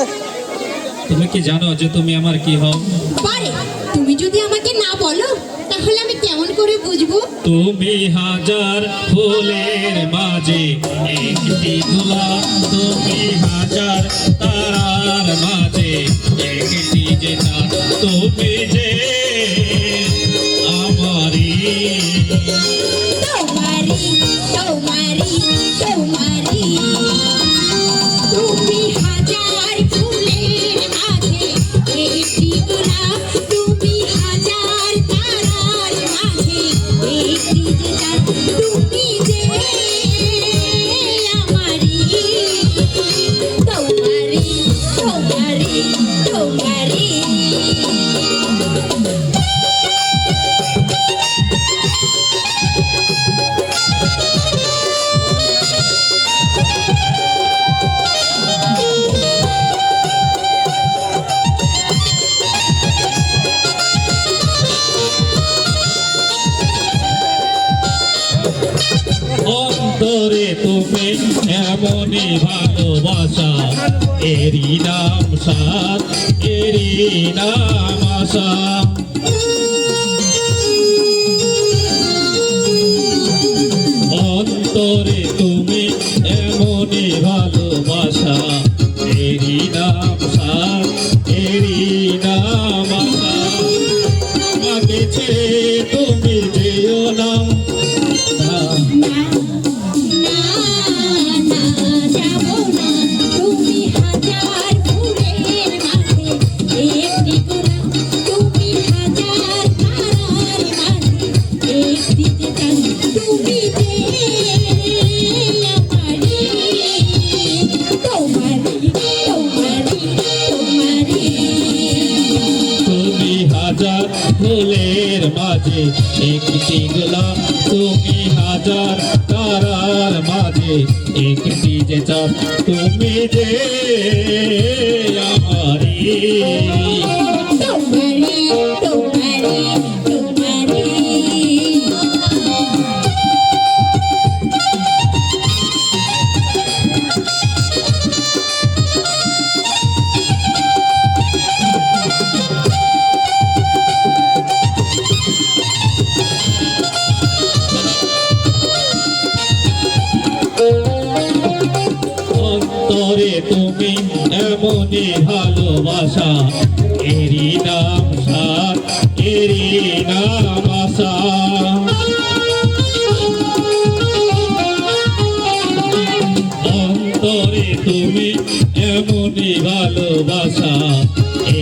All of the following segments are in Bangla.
আছে। তুমি কি জানো যে তুমি আমার কি হও? পারে, তুমি যদি আমাকে না বলো তাহলে আমি কেমন করে বুঝবো? তুমি হাজার ফুলের মাঝে একটি গোলাপ, তুমি হাজার তারার মাঝে একটি যে চাঁদ, তুমি যে আমারি। তোমারি তোমারি তোমারি, তুমি হাজার ফুলের মাঝে একটি গোলাপ, তুমি হাজার তারার মাঝে একটি যে চাঁদ, তুমি যে আমারি। তোমারি তোমারি তোমারি। অন্তরে তুমি এমনই ভালোবাসা, এরই নাম সাত, এরই নাম আশা। অন্তরে তুমি এমনই ভালোবাসা, এরই নাম সাত, এরই নাম আশা। আমাকে ছেড়ে তুমি যেও না, হাজার ফুলের মাঝে একটি গোলাপ, তুমি হাজার তারার মাঝে একটি যে চাঁদ, তুমি যে আমারি। তোমারি তোমারি তোমারি। অন্তরে তুমি এমনই ভালোবাসা, এরই নাম সাত, এরই নাম আশা। অন্তরে তুমি এমনই ভালোবাসা,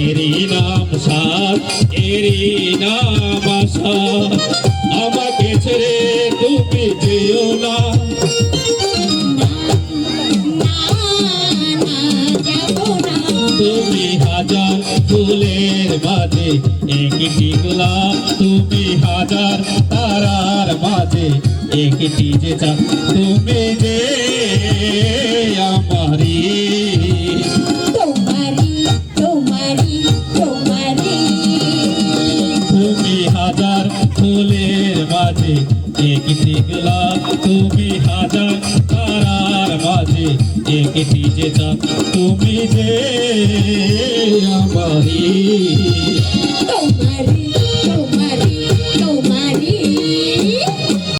এরই নাম সাত, এরই নাম আশা। আমাকে ছেড়ে তুমি যেও না, তুমি হাজার ফুলের মাঝে একটি গোলাপ, তুমি হাজার তারার মাঝে একটি যে চাঁদ, তুমি যে আমারি। তোমারি তোমারি তোমারি। তুমি হাজার ফুলের মাঝে একটি গোলাপ, তুমি হাজার তারার মাঝে একটি যে চাঁদ, তুমি যে আমারি।